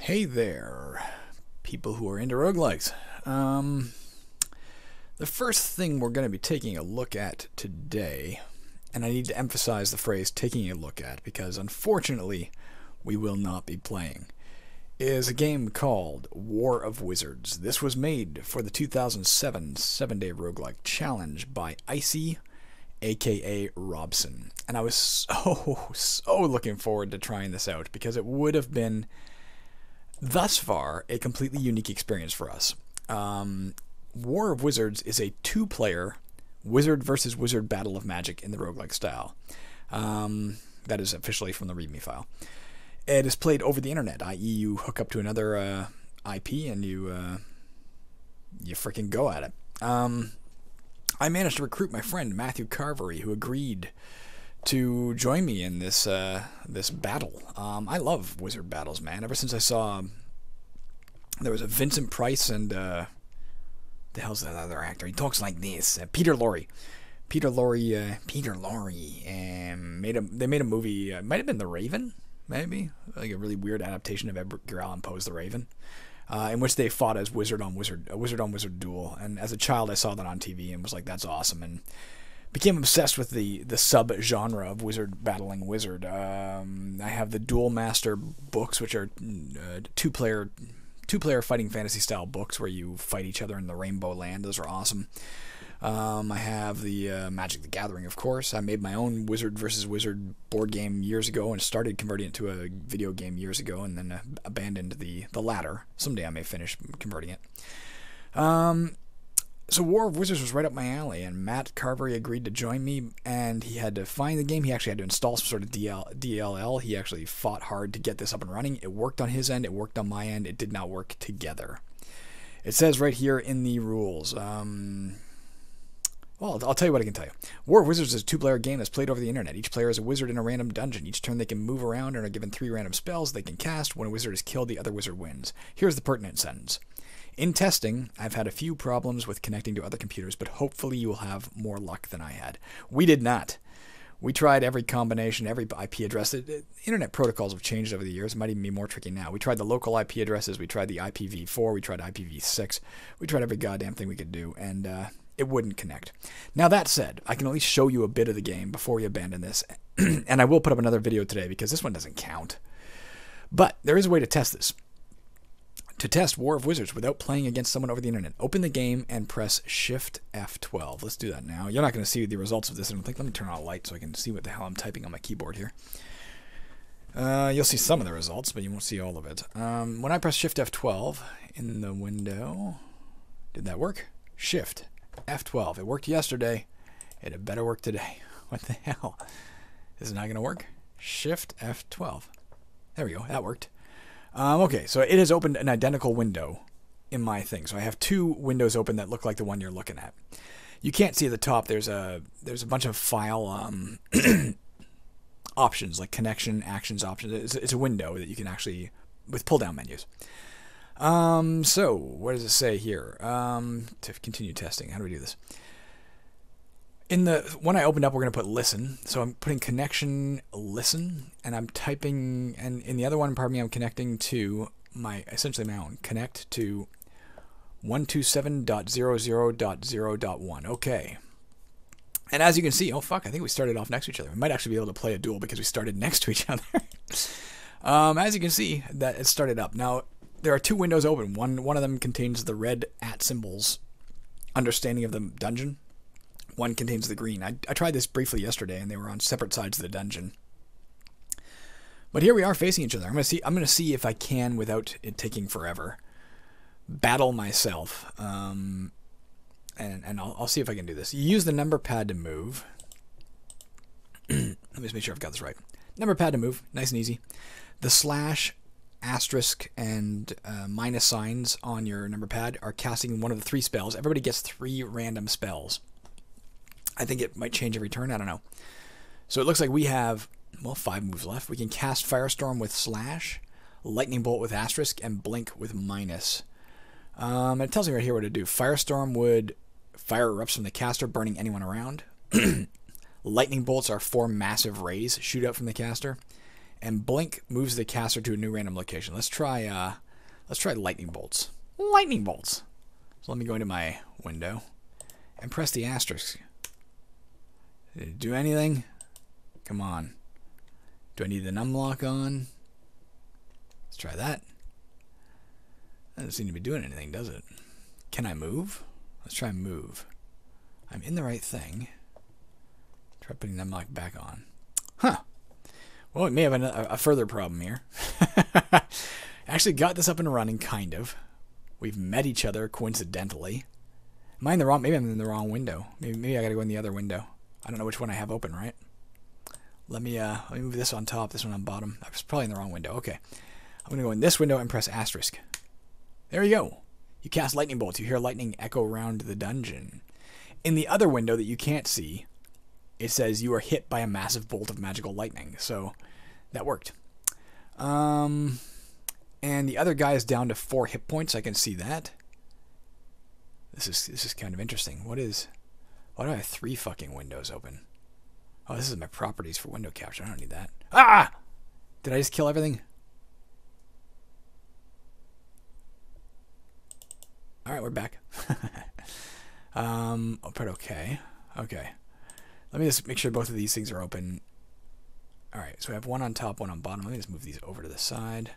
Hey there, people who are into roguelikes. The first thing we're going to be taking a look at today, and I need to emphasize the phrase taking a look at because unfortunately we will not be playing, is a game called War of Wizards. This was made for the 2007 7-Day Roguelike Challenge by Icey, aka Robson. And I was so looking forward to trying this out because it would have been, thus far, a completely unique experience for us. War of Wizards is a two-player wizard versus wizard battle of magic in the roguelike style. That is officially from the README file. It is played over the internet, i.e. you hook up to another IP and you freaking go at it. I managed to recruit my friend Matthew Carvery, who agreed to join me in this this battle. I love wizard battles, man. Ever since I saw there was a Vincent Price and the hell's that other actor? He talks like this. Peter Lorre. Peter Lorre. They made a movie. It might have been The Raven, maybe like a really weird adaptation of Edgar Allan Poe's The Raven, in which they fought as wizard on wizard duel. And as a child, I saw that on TV and was like, "That's awesome!" And became obsessed with the sub-genre of wizard battling wizard. I have the Duel Master books, which are two-player fighting fantasy style books where you fight each other in the Rainbow Land. Those are awesome. I have the Magic the Gathering, of course. I made my own Wizard versus Wizard board game years ago and started converting it to a video game years ago and then abandoned the latter. Someday I may finish converting it. So War of Wizards was right up my alley, and Matt Carvery agreed to join me, and he had to find the game. He actually had to install some sort of DLL. He actually fought hard to get this up and running. It worked on his end. It worked on my end. It did not work together. It says right here in the rules. Well, I'll tell you what I can tell you. War of Wizards is a two-player game that's played over the internet. Each player is a wizard in a random dungeon. Each turn they can move around and are given 3 random spells they can cast. When a wizard is killed, the other wizard wins. Here's the pertinent sentence. In testing, I've had a few problems with connecting to other computers, but hopefully you will have more luck than I had. We did not. We tried every combination, every IP address. Internet protocols have changed over the years. It might even be more tricky now. We tried the local IP addresses. We tried the IPv4. We tried IPv6. We tried every goddamn thing we could do, and it wouldn't connect. Now, that said, I can at least show you a bit of the game before we abandon this, and I will put up another video today because this one doesn't count. But there is a way to test this. To test War of Wizards without playing against someone over the internet, open the game and press Shift F12. Let's do that now. You're not going to see the results of this, I don't think. Let me turn on a light so I can see what the hell I'm typing on my keyboard here. You'll see some of the results, but you won't see all of it. When I press Shift F12 in the window, did that work? Shift F12. It worked yesterday. It had better work today. What the hell? Is it not going to work? Shift F12. There we go. That worked. Okay, so it has opened an identical window in my thing. So I have 2 windows open that look like the one you're looking at. You can't see at the top. There's a bunch of file options like connection, actions, options. It's a window that you can actually with pull-down menus. So what does it say here? To continue testing, how do we do this? In the one I opened up, we're going to put listen. So I'm putting connection listen, and I'm typing, and in the other one, pardon me, I'm connecting to essentially my own. Connect to 127.00.0.1. Okay. And as you can see, oh fuck, I think we started off next to each other. We might actually be able to play a duel because we started next to each other. As you can see, that it started up. Now, there are 2 windows open. One of them contains the red @ symbols, understanding of the dungeon. One contains the green. I tried this briefly yesterday, and they were on separate sides of the dungeon. But here we are facing each other. I'm gonna see if I can, without it taking forever, battle myself. And I'll see if I can do this. You use the number pad to move. Let me just make sure I've got this right. Number pad to move, nice and easy. The slash, asterisk, and minus signs on your number pad are casting one of the 3 spells. Everybody gets 3 random spells. I think it might change every turn. I don't know. So it looks like we have, well, 5 moves left. We can cast Firestorm with slash, Lightning Bolt with asterisk, and Blink with minus. It tells me right here what to do. Firestorm would fire erupts from the caster, burning anyone around. Lightning Bolts are 4 massive rays shoot out from the caster. and blink moves the caster to a new random location. Let's try lightning bolts. Lightning bolts. So let me go into my window and press the asterisk. Did it do anything? Come on. Do I need the numlock on? Let's try that. That doesn't seem to be doing anything, does it? Can I move? Let's try move. I'm in the right thing. Try putting numlock back on. Huh. Well, we may have a further problem here. Actually got this up and running, kind of. We've met each other coincidentally. Am I in the wrong? Maybe I'm in the wrong window. Maybe I gotta go in the other window. I don't know which one I have open, right? Let me move this on top, this one on bottom. I was probably in the wrong window. Okay. I'm gonna go in this window and press asterisk. There you go. You cast lightning bolts. You hear lightning echo around the dungeon. In the other window that you can't see, it says you are hit by a massive bolt of magical lightning. So that worked. And the other guy is down to 4 hit points. I can see that. This is kind of interesting. Why do I have 3 fucking windows open? Oh, this is my properties for window capture. I don't need that. Ah! Did I just kill everything? Alright, we're back. But okay. Okay. Let me just make sure both of these things are open. Alright, so we have one on top, one on bottom. Let me just move these over to the side.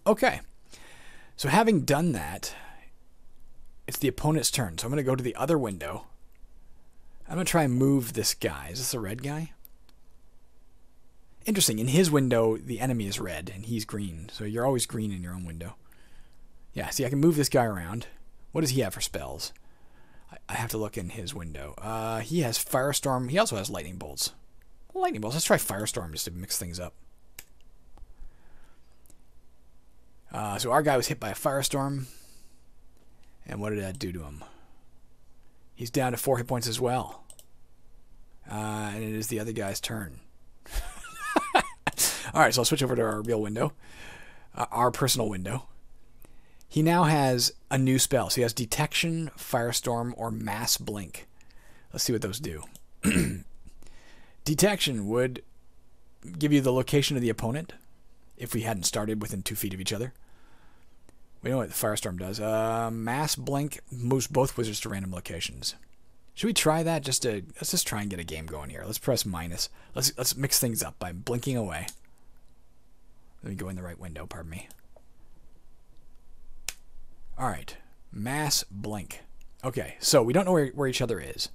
Okay. So having done that, it's the opponent's turn. So I'm going to go to the other window. I'm going to try and move this guy. Is this a red guy? Interesting. In his window, the enemy is red, and he's green. So you're always green in your own window. Yeah, see, I can move this guy around. What does he have for spells? I have to look in his window. He has Firestorm. He also has Lightning Bolts. Lightning Bolts. Let's try Firestorm just to mix things up. So our guy was hit by a Firestorm. And what did that do to him? He's down to 4 hit points as well. And it is the other guy's turn. Alright, so I'll switch over to our real window. Our personal window. He now has a new spell. So he has Detection, Firestorm, or Mass Blink. Let's see what those do. Detection would give you the location of the opponent if we hadn't started within 2 feet of each other. We know what the Firestorm does. Mass Blink moves both wizards to random locations. Should we try that? Let's just try and get a game going here. Let's press minus. Let's mix things up by blinking away. Let me go in the right window, pardon me. Alright. Mass Blink. Okay, so we don't know where each other is.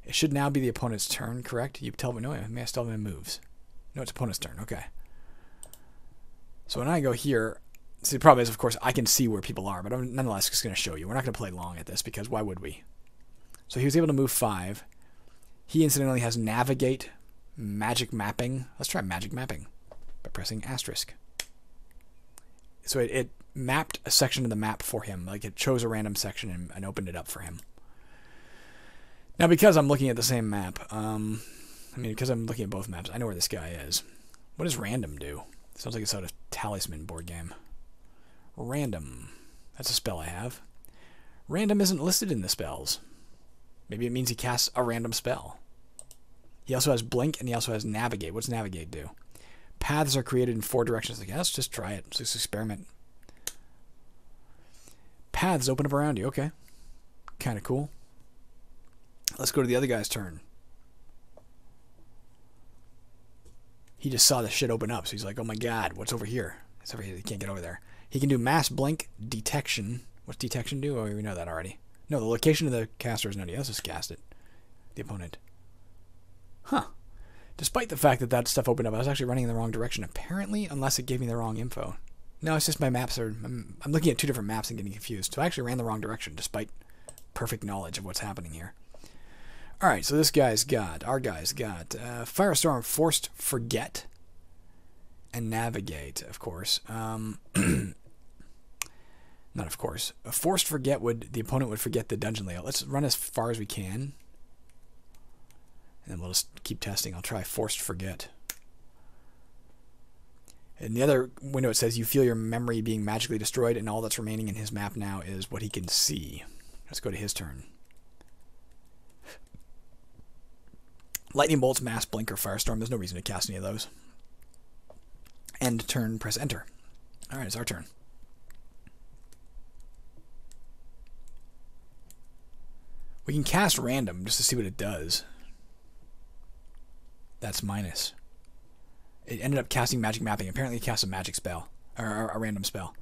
It should now be the opponent's turn, correct? You tell me, no, Mass tell me moves. No, it's opponent's turn, okay. So when I go here, see, the problem is, of course, I can see where people are, but I'm nonetheless just going to show you. We're not going to play long at this, because why would we? So he was able to move 5. He incidentally has Navigate, Magic Mapping. Let's try Magic Mapping by pressing asterisk. So it mapped a section of the map for him. Like, it chose a random section and opened it up for him. Now, because I'm looking at the same map, because I'm looking at both maps, I know where this guy is. What does random do? Sounds like it's out of Talisman board game. Random. That's a spell I have. Random isn't listed in the spells. Maybe it means he casts a random spell. He also has Blink, and he also has Navigate. What's Navigate do? Paths are created in 4 directions. Like, let's just try it. Let's just experiment. Paths open up around you. Okay. Kind of cool. Let's go to the other guy's turn. He just saw the shit open up, so he's like, oh my god, what's over here? It's over here. He can't get over there. He can do Mass Blink, Detection. What's Detection do? Oh, we know that already. No, the location of the caster is known. Let's just cast it. The opponent. Huh. Despite the fact that that stuff opened up, I was actually running in the wrong direction, apparently, unless it gave me the wrong info. No, it's just my maps are... I'm looking at 2 different maps and getting confused. So I actually ran the wrong direction, despite perfect knowledge of what's happening here. Alright, so this guy's got... Our guy's got... Firestorm, Forced Forget, and Navigate, of course. Not of course. A Forced Forget would... The opponent would forget the dungeon layout. Let's run as far as we can. And then we'll just keep testing. I'll try Forced Forget. In the other window it says you feel your memory being magically destroyed, and all that's remaining in his map now is what he can see. Let's go to his turn. Lightning Bolts, Mass Blink, or Firestorm. There's no reason to cast any of those. End turn, press enter. All right, it's our turn. We can cast random just to see what it does. That's minus. It ended up casting magic mapping. Apparently it cast a magic spell, or a random spell.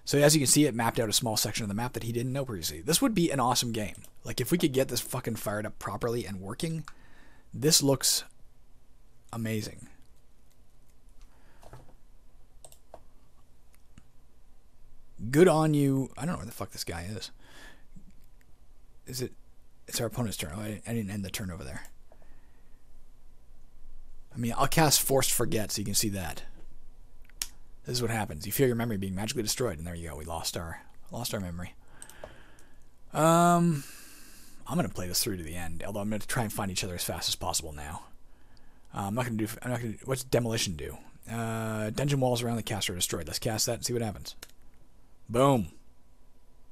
So as you can see, it mapped out a small section of the map that he didn't know previously. This would be an awesome game. Like, if we could get this fucking fired up properly and working, this looks amazing. Good on you. I don't know where the fuck this guy is. Is it? It's our opponent's turn. Oh, I didn't end the turn over there. I mean, I'll cast Forced Forget so you can see that. This is what happens. You feel your memory being magically destroyed, and there you go. We lost our memory. I'm gonna play this through to the end. Although I'm gonna try and find each other as fast as possible now. I'm not gonna. What's Demolition do? Dungeon walls around the caster are destroyed. Let's cast that and see what happens. Boom.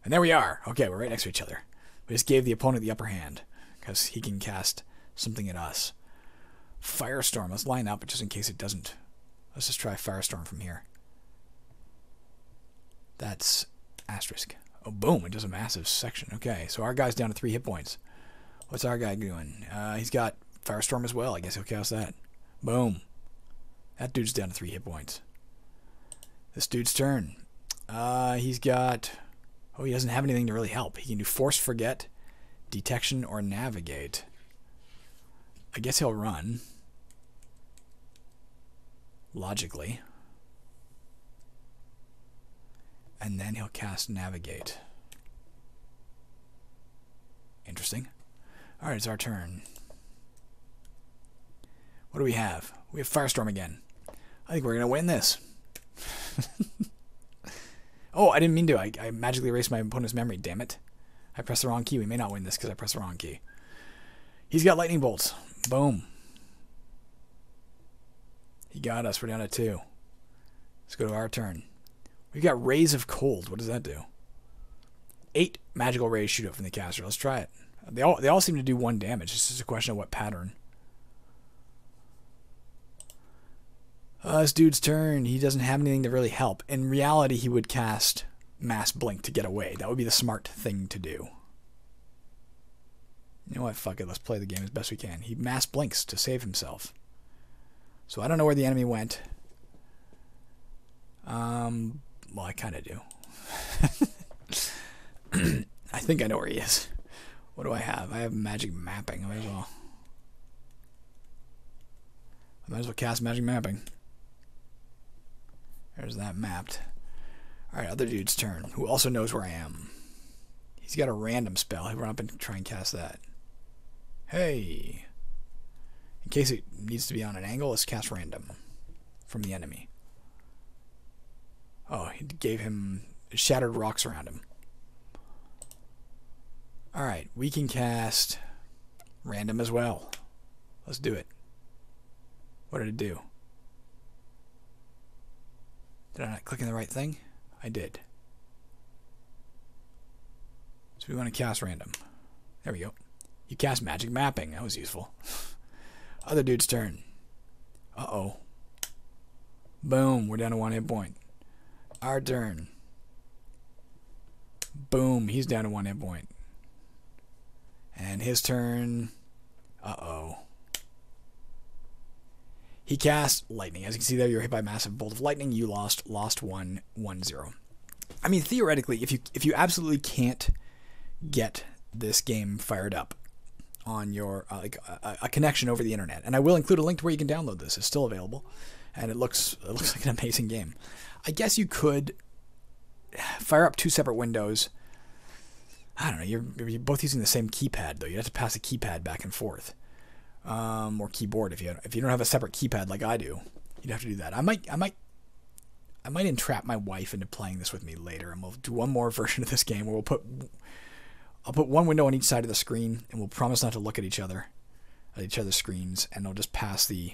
And there we are. Okay, we're right next to each other. We just gave the opponent the upper hand because he can cast something at us. Firestorm. Let's line up just in case it doesn't. Let's just try Firestorm from here. That's asterisk. Oh, boom. It does a massive section. Okay, so our guy's down to 3 hit points. What's our guy doing? He's got Firestorm as well. I guess he'll cast that. Boom. That dude's down to 3 hit points. This dude's turn. He's got... Oh, he doesn't have anything to really help. He can do Force Forget, Detection, or Navigate. I guess he'll run. Logically. And then he'll cast Navigate. Interesting. Alright, it's our turn. What do we have? We have Firestorm again. I think we're going to win this. Oh, I didn't mean to. I magically erased my opponent's memory, damn it. I pressed the wrong key. We may not win this because I pressed the wrong key. He's got lightning bolts. Boom. He got us. We're down to 2. Let's go to our turn. We've got Rays of Cold. What does that do? 8 magical rays shoot up from the caster. Let's try it. They all seem to do 1 damage. It's just a question of what pattern. This dude's turn. He doesn't have anything to really help. In reality, he would cast Mass Blink to get away. That would be the smart thing to do. You know what? Fuck it. Let's play the game as best we can. He Mass Blinks to save himself. So I don't know where the enemy went. Well, I kind of do. I think I know where he is. What do I have? I have magic mapping. I might as well cast magic mapping. There's that mapped. Alright, other dude's turn, who also knows where I am. He's got a random spell. He'll run up and try and cast that. Hey! In case it needs to be on an angle, let's cast random from the enemy. Oh, he gave him shattered rocks around him. Alright, we can cast random as well. Let's do it. What did it do? Did I not click on the right thing? I did. So we want to cast random. There we go. You cast magic mapping. That was useful. Other dude's turn. Uh-oh. Boom. We're down to 1 hit point. Our turn. Boom. He's down to 1 hit point. And his turn. Uh-oh. He cast lightning. As you can see there, you're hit by a massive bolt of lightning. You lost 1-1-0. I mean, theoretically, if you absolutely can't get this game fired up on your a connection over the internet, and I will include a link to where you can download this. It's still available, and it looks like an amazing game. I guess you could fire up 2 separate windows. I don't know. You're both using the same keypad though. You have to pass the keypad back and forth. Or keyboard if you don't have a separate keypad like I do, you'd have to do that. I might entrap my wife into playing this with me later, and we'll do one more version of this game where I'll put 1 window on each side of the screen, and we'll promise not to look at each other's screens, and I'll just pass the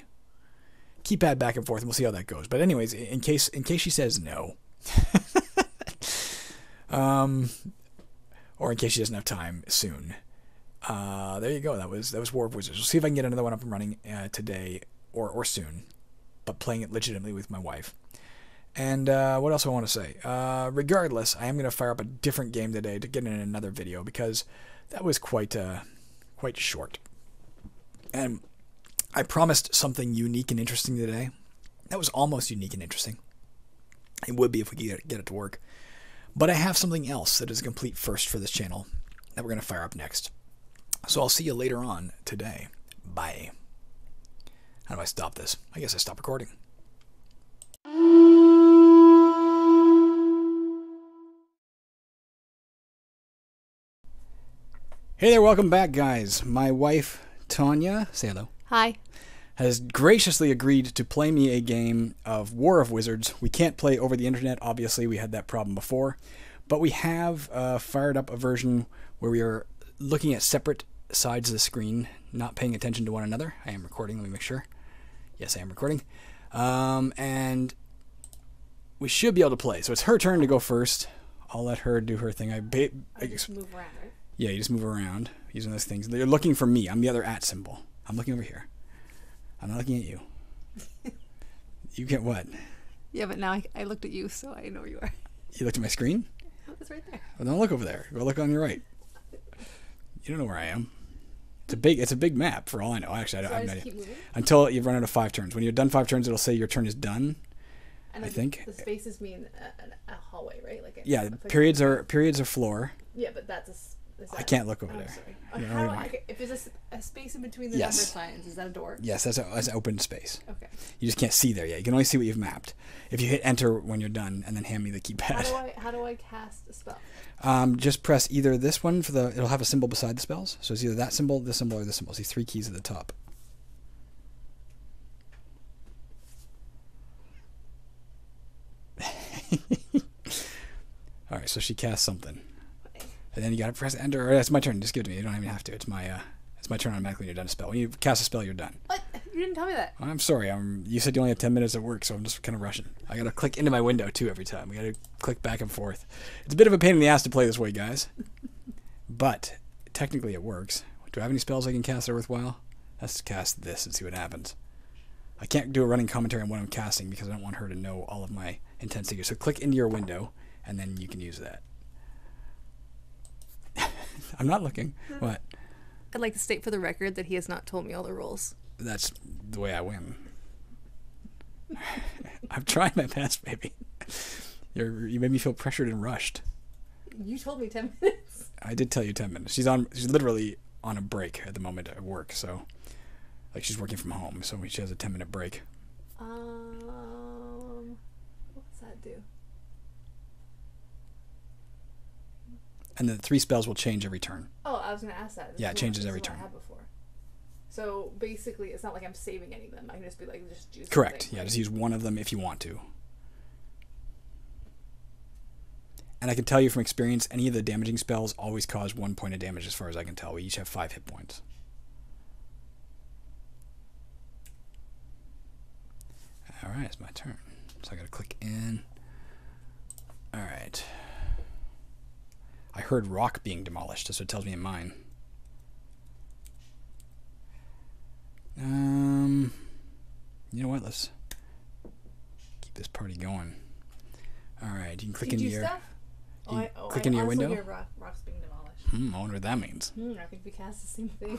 keypad back and forth, and we'll see how that goes. But anyways, in case she says no, or in case she doesn't have time soon. There you go. That was War of Wizards. We'll see if I can get another one up and running today or soon. but playing it legitimately with my wife. And what else I want to say? Regardless, I am going to fire up a different game today to get in another video because that was quite short. And I promised something unique and interesting today. That was almost unique and interesting. It would be if we could get it to work. But I have something else that is a complete first for this channel that we're going to fire up next. So I'll see you later on today. Bye. How do I stop this? I guess I stop recording. Hey there, welcome back, guys. My wife, Tanya, say hello. Hi. Has graciously agreed to play me a game of War of Wizards. We can't play over the internet, obviously. We had that problem before. But we have fired up a version where we are looking at separate sides of the screen, not paying attention to one another. I am recording, let me make sure. Yes, I am recording. And we should be able to play. So it's her turn to go first. I'll let her do her thing. I just move around, right? Yeah, you just move around using those things. They're looking for me. I'm the other @ symbol. I'm looking over here. I'm not looking at you. You get what? Yeah, but now I looked at you, so I know where you are. You looked at my screen? It's right there. Well, don't look over there. Go look on your right. You don't know where I am. It's a big map for all I know. Actually, I have no idea. Until you've run out of 5 turns. When you're done 5 turns, it'll say your turn is done. I think. The spaces mean a hallway, right? Like yeah, periods are floor. Yeah, but that's a. I can't look over there. Sorry. If there's a space in between the number signs, is that a door? Yes, that's an open space. Okay. You just can't see there yet. You can only see what you've mapped. If you hit enter when you're done, and then hand me the keypad. How do I cast a spell? Just press either this one for the. It'll have a symbol beside the spells. So it's either that symbol, this symbol, or this symbol. See 3 keys at the top. All right, so she casts something. And then you gotta press enter. Or that's my turn. Just give it to me. You don't even have to. It's my turn automatically when you're done a spell. When you cast a spell, you're done. What? You didn't tell me that. I'm sorry. You said you only have 10 minutes at work, so I'm just kind of rushing. I gotta click into my window too every time. We gotta click back and forth. It's a bit of a pain in the ass to play this way, guys. But technically it works. Do I have any spells I can cast that are worthwhile? Let's cast this and see what happens. I can't do a running commentary on what I'm casting because I don't want her to know all of my intense secrets. So click into your window, and then you can use that. I'm not looking. What? I'd like to state for the record that he has not told me all the rules. That's the way I win. I'm trying my best, baby. You made me feel pressured and rushed. You told me 10 minutes. I did tell you 10 minutes. She's literally on a break at the moment at work, so like she's working from home, so she has a 10-minute break. What's that do? And the 3 spells will change every turn. Oh, I was going to ask that. Yeah, it changes every turn. I had before. So basically, it's not like I'm saving any of them. I can just be like, just use. Correct. Something. Yeah, just use one of them if you want to. And I can tell you from experience, any of the damaging spells always cause 1 point of damage as far as I can tell. We each have 5 hit points. All right, it's my turn. So I got to click in. All right. I heard rock being demolished. That's what it tells me in mine. You know what? Let's keep this party going. All right, you can click into your. Click into your window. Hear rocks being demolished. I wonder what that means. I think we cast the same thing.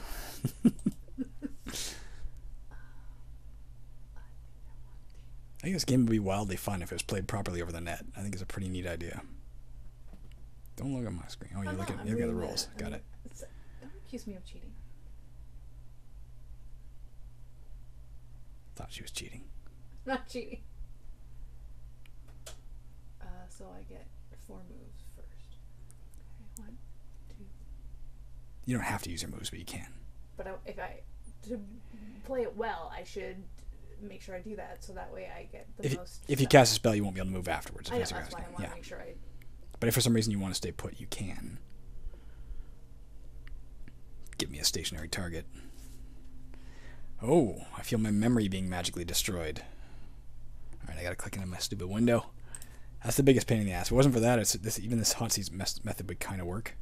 I think this game would be wildly fun if it was played properly over the net. I think it's a pretty neat idea. Don't look at my screen. Oh, you're looking at the rules. Got it. Don't accuse me of cheating. Thought she was cheating. Not cheating. So I get 4 moves first. Okay, 1, 2. You don't have to use your moves, but you can. But to play it well, I should make sure I do that, so that way I get the most. If you cast a spell, you won't be able to move afterwards. I know, that's why I want to make sure I. But if for some reason you want to stay put, you can. Give me a stationary target. Oh, I feel my memory being magically destroyed. Alright, I gotta click into my stupid window. That's the biggest pain in the ass. If it wasn't for that, even this hot seats method would kind of work.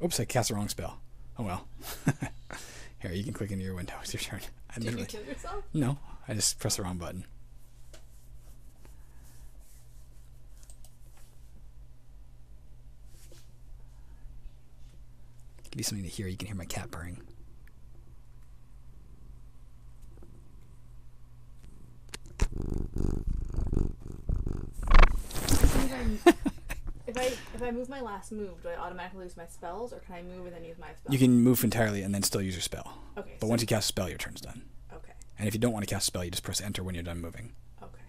Oops, I cast the wrong spell. Oh well. Here, you can click into your window. It's your turn. Did you kill yourself? No, I just pressed the wrong button. Give me something to hear. You can hear my cat purring. If I move my last move, do I automatically lose my spells, or can I move and then use my spell? You can move entirely and then still use your spell. Okay. But once you cast a spell, your turn's done. Okay. And if you don't want to cast a spell, you just press enter when you're done moving. Okay.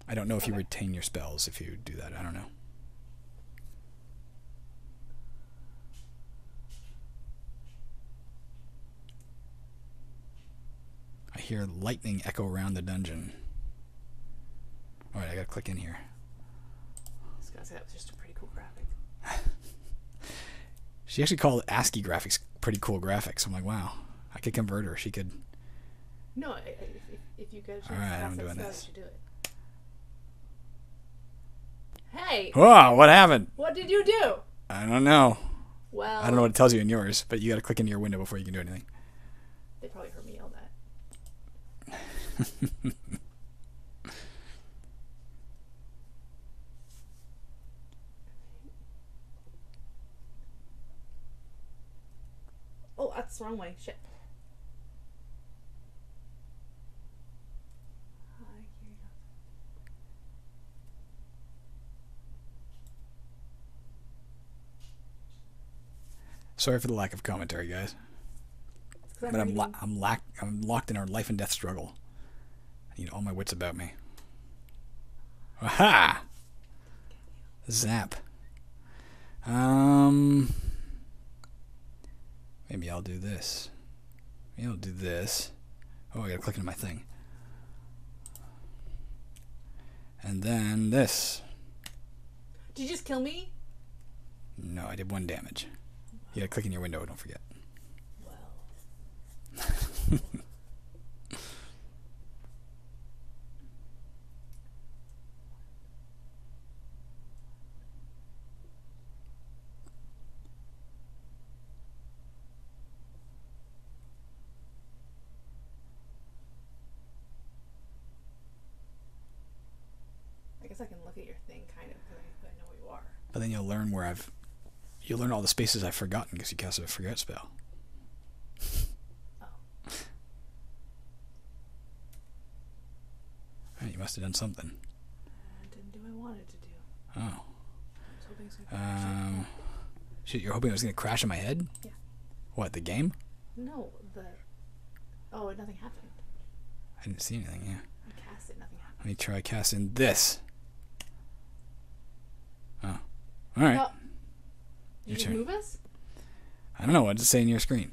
I don't know if you retain your spells if you do that. I don't know. I hear lightning echo around the dungeon. Alright, I gotta click in here. I was gonna say that was just a pretty cool graphic. She actually called ASCII graphics pretty cool graphics. I'm like, wow, I could convert her. She could. No, if you could. Alright, I'm doing this. You should do it. Hey! Whoa, what happened? What did you do? I don't know. Well, I don't know what it tells you in yours, but you gotta click into your window before you can do anything. They probably heard me yell that. Oh, that's the wrong way. Shit. Sorry for the lack of commentary, guys. But I'm locked in our life and death struggle. I need all my wits about me. Aha! Zap. Maybe I'll do this. Maybe I'll do this. Oh, I gotta click into my thing. And then this. Did you just kill me? No, I did 1 damage. You gotta click in your window, don't forget. Well. I guess I can look at your thing kind of because I know where you are. But then you'll learn where you'll learn all the spaces I've forgotten because you cast a forget spell. Oh. Right, you must have done something. I didn't do what I wanted to do. Oh. I was hoping it was gonna Shit, you're hoping it was going to crash in my head? Yeah. What, the game? No, Oh, nothing happened. I didn't see anything, yeah. I cast it, nothing happened. Let me try casting this. Oh. Alright. Oh. Did you move us? I don't know. What does it say in your screen?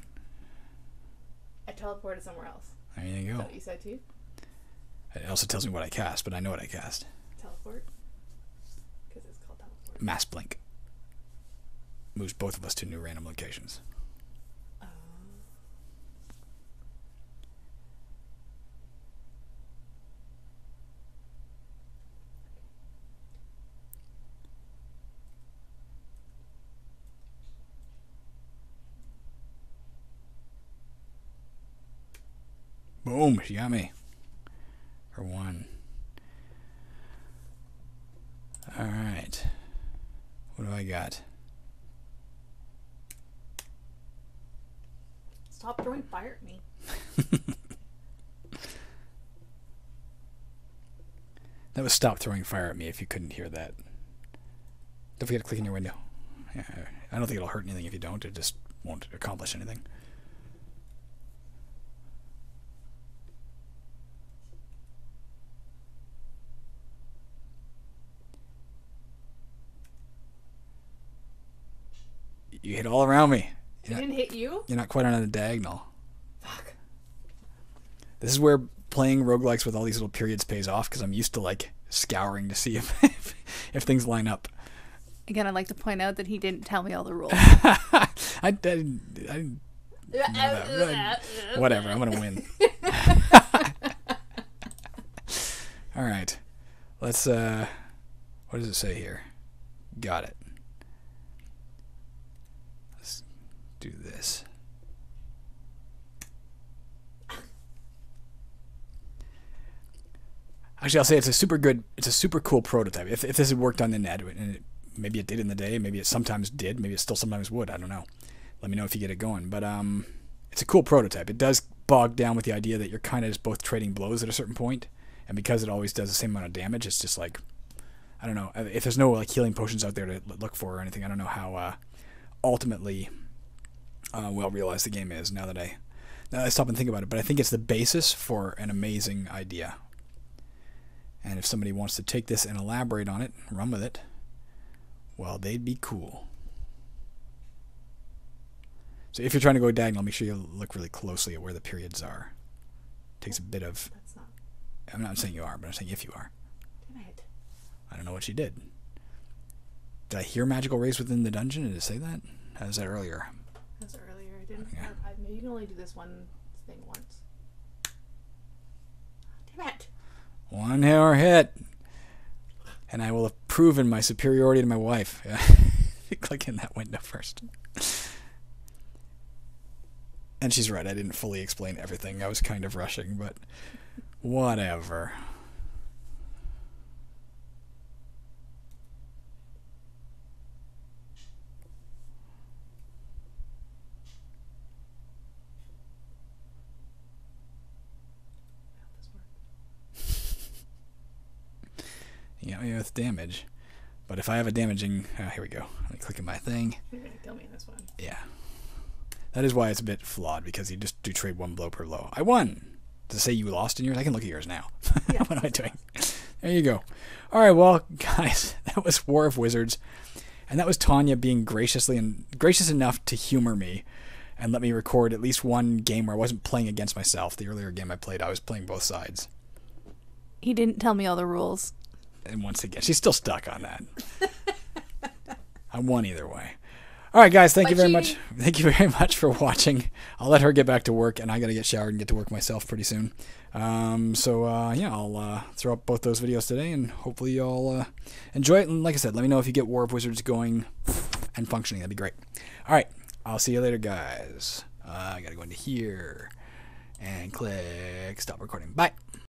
I teleported somewhere else. There you Is go. that what you said too? It also tells me what I cast, but I know what I cast. Teleport? Because it's called teleport. Mass Blink. Moves both of us to new random locations. Boom, she got me. For 1. Alright. What do I got? Stop throwing fire at me. That was stop throwing fire at me if you couldn't hear that. Don't forget to click in your window. Yeah, I don't think it'll hurt anything if you don't. It just won't accomplish anything. You hit all around me. She didn't hit you? You're not quite on a diagonal. Fuck. This is where playing roguelikes with all these little periods pays off, because I'm used to like scouring to see if things line up. Again, I'd like to point out that he didn't tell me all the rules. I didn't know that. Whatever, I'm gonna win. All right, let's. What does it say here? Got it. Let's do this. Actually, I'll say it's a super cool prototype. If this had worked on the net, and maybe it did in the day, maybe it sometimes did, maybe it still sometimes would. I don't know. Let me know if you get it going. But it's a cool prototype. It does bog down with the idea that you're kind of just both trading blows at a certain point, and because it always does the same amount of damage, it's just like, I don't know. If there's no like healing potions out there to look for or anything, I don't know how ultimately well realized the game is. Now that I stop and think about it, but I think it's the basis for an amazing idea. And if somebody wants to take this and elaborate on it, run with it, well, they'd be cool. So if you're trying to go diagonal, make sure you look really closely at where the periods are. It takes a bit of... That's not... I'm not saying you are, but I'm saying if you are. Damn it. I don't know what she did. Did I hear magical rays within the dungeon? Did it say that? How was that earlier? That's earlier. I didn't... Yeah. You can only do this one thing once. Damn it. 1 hour hit. And I will have proven my superiority to my wife. Click in that window first. And she's right, I didn't fully explain everything. I was kind of rushing, but whatever. You got me with damage. But if I have a damaging... Oh, here we go. Let me click in my thing. You're going to kill me in this one. Yeah. That is why it's a bit flawed, because you just do trade 1 blow per blow. I won! To say you lost in yours? I can look at yours now. Yeah. What am I doing? There you go. Alright, well, guys, that was War of Wizards. And that was Tanya being gracious enough to humor me and let me record at least one game where I wasn't playing against myself. The earlier game I played, I was playing both sides. He didn't tell me all the rules. And once again, she's still stuck on that. I won either way. All right, guys, thank you very much. Thank you very much for watching. I'll let her get back to work, and I got to get showered and get to work myself pretty soon. Yeah, I'll throw up both those videos today, and hopefully y'all enjoy it. And like I said, let me know if you get War of Wizards going and functioning. That'd be great. All right, I'll see you later, guys. I got to go into here and click stop recording. Bye.